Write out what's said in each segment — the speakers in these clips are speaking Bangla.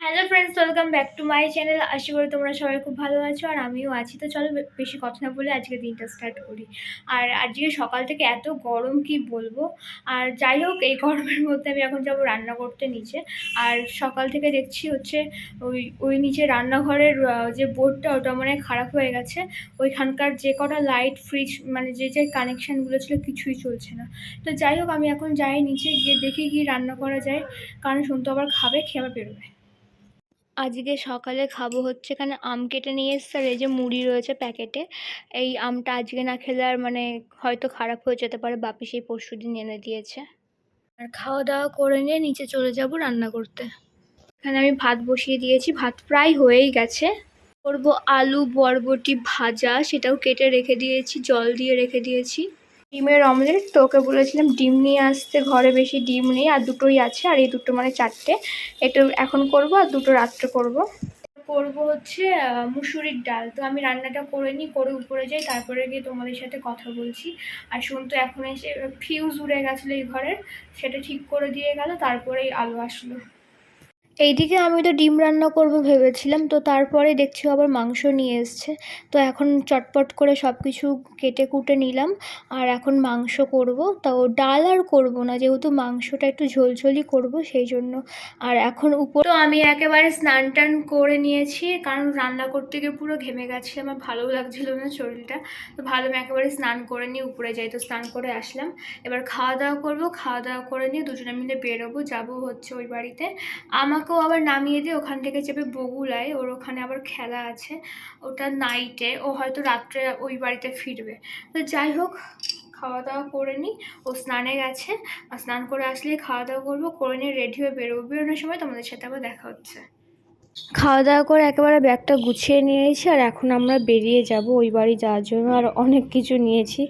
Hello friends, welcome back to my channel. আশা করি তোমরা সবাই খুব ভালো আছো আর আমিও আছি। তো চলো বেশি কথা না বলে আজকে দিনটা স্টার্ট করি। আর আজকে সকাল থেকে এত গরম কি বলবো। আর যাই হোক, এই গরমের মধ্যে আমি এখন যাবো রান্না করতে নিচে। আর সকাল থেকে দেখছি হচ্ছে ওই নিচে রান্নাঘরের যে বোর্ডটা ওটা মানে খারাপ হয়ে গেছে। ওইখানকার যে কটা লাইট, ফ্রিজ, মানে যে যে কানেকশানগুলো ছিল কিছুই চলছে না। তো যাই হোক, আমি এখন যাই নিচে গিয়ে দেখি কি রান্না করা যায়, কারণ শুনতে আবার খাবে, খেয়ে আবার বেরোবে। আজকে সকালে খাবো হচ্ছে, এখানে আম কেটে নিয়ে এসছে আর এই যে মুড়ি রয়েছে প্যাকেটে। এই আমটা আজকে না খেলে আর মানে হয়তো খারাপ হয়ে যেতে পারে, বাপি সেই পরশুদিন এনে দিয়েছে। আর খাওয়া দাওয়া করে নিয়ে নিচে চলে যাব রান্না করতে। এখানে আমি ভাত বসিয়ে দিয়েছি, ভাত প্রায় হয়েই গেছে। করব আলু বরবটি ভাজা, সেটাও কেটে রেখে দিয়েছি, জল দিয়ে রেখে দিয়েছি। ডিমের অমলেট, তো ওকে বলেছিলাম ডিম নিয়ে আসতে, ঘরে বেশি ডিম নেই আর দুটোই আছে, আর এই দুটো মানে চারটে। একটু এখন করব আর দুটো রাত্রে করব। করব হচ্ছে মুসুরির ডাল। তো আমি রান্নাটা করে নিই, করে উপরে যাই, তারপরে গিয়ে তোমাদের সাথে কথা বলছি। আর শুন, তো এখন এসে ফিউজ উড়ে গেছিলো এই ঘরের, সেটা ঠিক করে দিয়ে গেল, তারপরেই আলো আসলো। এইদিকে আমি তো ডিম রান্না করব ভেবেছিলাম, তো তারপরে দেখছি আবার মাংস নিয়ে এসছে। তো এখন চটপট করে সব কিছু কেটে কুটে নিলাম, আর এখন মাংস করব। তাও ডাল আর করব না, যেহেতু মাংসটা একটু ঝোলঝোলই করব সেই জন্য। আর এখন উপর তো আমি একেবারে স্নান টান করে নিয়েছি, কারণ রান্না করতে গিয়ে পুরো ঘেমে গেছে, আমার ভালো লাগছিল না শরীরটা। তো ভালো, আমি একেবারে স্নান করে নিয়ে উপরে যাই। তো স্নান করে আসলাম, এবার খাওয়া দাওয়া করব। খাওয়া দাওয়া করে নিয়ে দুজনে মিলে বেরোবো, যাবো হচ্ছে ওই বাড়িতে। আমাকেও আবার নামিয়ে দিয়ে ওখান থেকে চেপে বগুলায়, ওর ওখানে আবার খেলা আছে, ওটা নাইটে, ও হয়তো রাত্রে ওই বাড়িতে ফিরবে। তো যাই হোক, খাওয়া দাওয়া করে নিই। ও স্নানে গেছে, আর স্নান করে আসলেই খাওয়া দাওয়া করবো, করে নিয়ে রেডি হয়ে বেরোবো। বেরোনোর সময় তোমাদের সাথে আবার দেখা হচ্ছে। খাওয়া দাওয়া করে একেবারে ব্যাগটা গুছিয়ে নিয়েছি, আর এখন আমরা বেরিয়ে যাব ওই বাড়ি যাওয়ার জন্য। আর অনেক কিছু নিয়েছি,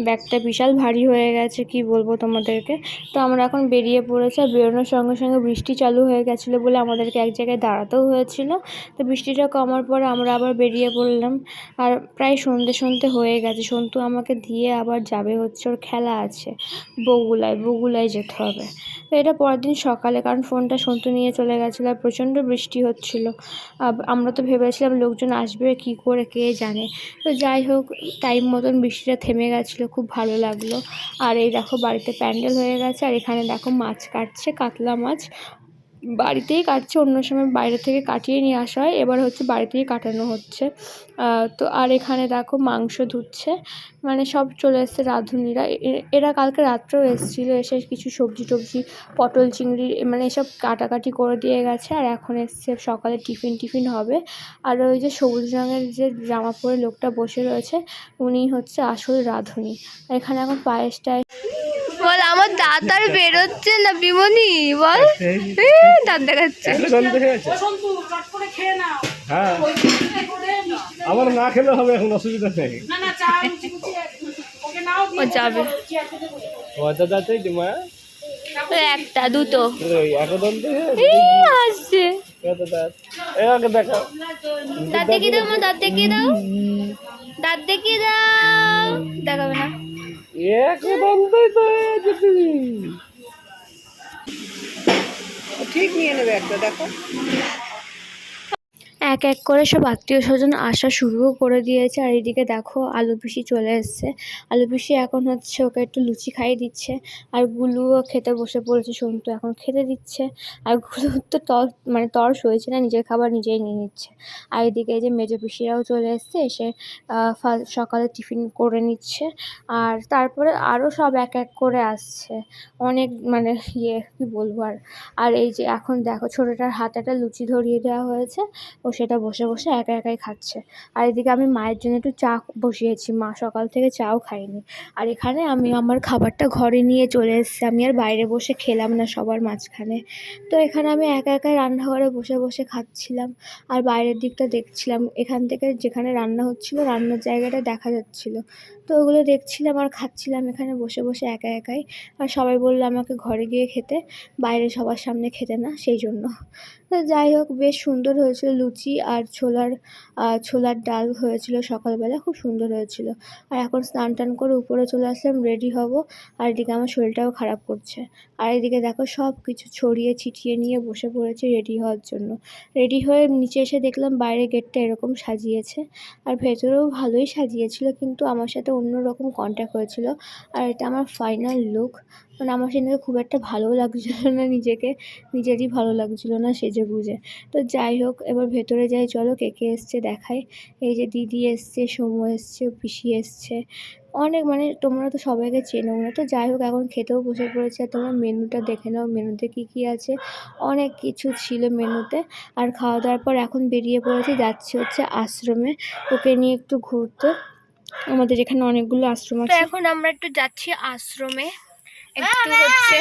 ব্যাগটা বিশাল ভারী হয়ে গেছে, কি বলবো তোমাদেরকে। তো আমরা এখন বেরিয়ে পড়েছি, আর বেরোনোর সঙ্গে সঙ্গে বৃষ্টি চালু হয়ে গেছিলো বলে আমাদেরকে এক জায়গায় দাঁড়াতেও হয়েছিল। তো বৃষ্টিটা কমার পরে আমরা আবার বেরিয়ে পড়লাম। আর প্রায় সন্ধে সন্ধে হয়ে গেছে। সন্তু আমাকে দিয়ে আবার যাবে হচ্ছে, ওর খেলা আছে বগুলায় যেতে হবে। তো এটা পরের দিন সকালে, কারণ ফোনটা সন্তু নিয়ে চলে গেছিলো আর প্রচণ্ড বৃষ্টি হচ্ছিল। আমরা তো ভেবেছিলাম লোকজন আসবে কি করে কে জানে। তো যাই হোক, টাইম মতন বৃষ্টিটা থেমে গেছিলো, খুব ভালো লাগলো। আর এই দেখো বাড়িতে প্যান্ডেল হয়ে গেছে, আর এখানে দেখো মাছ কাটছে, কাতলা মাছ বাড়িতেই কাটছে। অন্য সময় বাইরে থেকে কাটিয়ে নিয়ে আসা হয়, এবার হচ্ছে বাড়িতেই কাটানো হচ্ছে। তো আর এখানে দেখো মাংস ধুচ্ছে, মানে সব চলে এসছে রাঁধুনিরা। এরা কালকে রাত্রেও এসেছিলো, এসে কিছু সবজি টবজি, পটল চিংড়ি মানে এসব কাটাকাটি করে দিয়ে গেছে। আর এখন এসছে সকালে টিফিন হবে। আর ওই যে সবুজ রঙের যে জামা পরে লোকটা বসে রয়েছে, উনি হচ্ছে আসল রাঁধুনি। এখানে এখন পায়েসটা বল, আমার দাঁত আর বেরোচ্ছে না বিমনি, বল। দাঁত দেখাচ্ছে। হ্যাঁ, আমার না খেলে হবে, এখন অসুবিধা নেই। ও যাবে একটা দুটো আসছে। দাঁত দেখিয়ে দাও, আমার দাঁত দেখিয়ে দাও, দাঁত দেখিয়ে দাও। দেখাবে না, ঠিক নিয়ে নেবে একটা, দেখো। এক এক করে সব আত্মীয় স্বজন আসা শুরুও করে দিয়েছে। আর এদিকে দেখো আলু পিসি চলে এসছে। আলু পিসি এখন হচ্ছে ওকে একটু লুচি খাইয়ে দিচ্ছে, আর গুলুও খেতে বসে পড়েছে। সন্তু এখন খেতে দিচ্ছে, আর গুলুর তো মানে তর সইছে না, নিজের খাবার নিজেই নিয়ে নিচ্ছে। আর এদিকে এই যে মেজো পিসিরাও চলে এসছে, এসে সকালে টিফিন করে নিচ্ছে। আর তারপরে আরও সব এক এক করে আসছে, অনেক মানে কি বলবো। আর এই যে এখন দেখো ছোটোটার হাতে একটা লুচি ধরিয়ে দেওয়া হয়েছে, ও সেটা বসে বসে একা একাই খাচ্ছে। আর এদিকে আমি মায়ের জন্য একটু চা বসিয়েছি, মা সকাল থেকে চাও খাইনি। আর এখানে আমি আমার খাবারটা ঘরে নিয়ে চলে এসেছি, আমি আর বাইরে বসে খেলাম না সবার মাঝখানে। তো এখানে আমি একা একাই রান্নাঘরে বসে বসে খাচ্ছিলাম, আর বাইরের দিকটা দেখছিলাম। এখান থেকে যেখানে রান্না হচ্ছিলো রান্নার জায়গাটা দেখা যাচ্ছিলো। তো ওগুলো দেখছিলাম আর খাচ্ছিলাম এখানে বসে বসে একা একাই। আর সবাই বলল আমাকে ঘরে গিয়ে খেতে, বাইরে সবার সামনে খেতে না, সেই জন্য। তো যাই হোক, বেশ সুন্দর হয়েছিল লুচি আর ছোলার ডাল হয়েছিল সকালবেলা, খুব সুন্দর হয়েছিল। আর এখন স্নান টান করে উপরে চলে আসলাম, রেডি হব। আর এদিকে আমার শরীরটাও খারাপ করছে। আর এদিকে দেখো সব কিছু ছড়িয়ে ছিটিয়ে নিয়ে বসে পড়েছে রেডি হওয়ার জন্য। রেডি হয়ে নিচে এসে দেখলাম বাইরের গেটটা এরকম সাজিয়েছে, আর ভেতরেও ভালোই সাজিয়েছিল, কিন্তু আমার সাথে অন্যরকম কন্ট্যাক্ট হয়েছিল। আর এটা আমার ফাইনাল লুক। মানে আমার সেদিনকে খুব একটা ভালোও লাগছিল না নিজেকে, নিজেরই ভালো লাগছিল না সেজেগুজে। তো যাই হোক, এবার ভেতরে যাই, চলো কে কে এসছে দেখাই। এই যে দিদি এসছে, সমু এসছে, পিসি এসছে, অনেক, মানে তোমরা তো সবাইকে চেনো না। তো যাই হোক, এখন খেতেও বসে পড়েছে। আর তোমরা মেনুটা দেখে নাও, মেনুতে কী কী আছে, অনেক কিছু ছিল মেনুতে। আর খাওয়া দাওয়ার পর এখন বেরিয়ে পড়েছি, যাচ্ছি হচ্ছে আশ্রমে, ওকে নিয়ে একটু ঘুরতে। আমাদের এখানে অনেকগুলো আশ্রম আছে। তো এখন আমরা একটু যাচ্ছি আশ্রমে, একটু হচ্ছে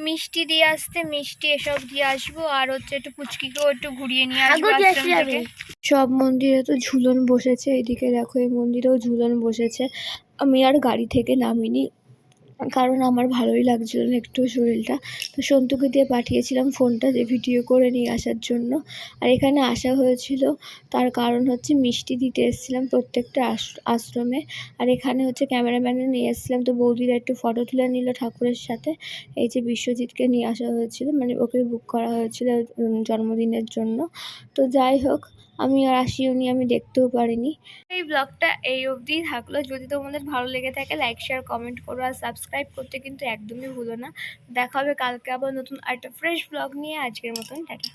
মিষ্টি দিয়ে আসতে, মিষ্টি এসব দিয়ে আসবো, আর হচ্ছে একটু পুচকিকেও একটু ঘুরিয়ে নিয়ে আসবো আশ্রম থেকে। সব মন্দিরে তো ঝুলন বসেছে, এদিকে দেখো এই মন্দিরেও ঝুলন বসেছে। আমি আর গাড়ি থেকে নামিনি, কারণ আমার ভালোই লাগছিল না একটু শরীরটা। তো সন্তুকে দিয়ে পাঠিয়েছিলাম ফোনটা, যে ভিডিও করে নিয়ে আসার জন্য। আর এখানে আসা হয়েছিল তার কারণ হচ্ছে মিষ্টি দিতে এসেছিলাম প্রত্যেকটা আশ্রমে। আর এখানে হচ্ছে ক্যামেরাম্যানও নিয়ে এসেছিলাম, তো বৌদিরা একটু ফটো তুলে নিল ঠাকুরের সাথে। এই যে বিশ্বজিৎকে নিয়ে আসা হয়েছিল, মানে ওকে বুক করা হয়েছিল জন্মদিনের জন্য। তো যাই হোক, আমি আর আসিওনি, আমি দেখতেও পারিনি। এই ব্লগটা এই অবধিই থাকলো। যদি তোমাদের ভালো লেগে থাকে লাইক শেয়ার কমেন্ট করো, আর সাবস্ক্রাইব করতে কিন্তু একদমই ভুলো না। দেখা হবে কালকে আবার নতুন একটা ফ্রেশ ব্লগ নিয়ে। আজকের মতন টাটা।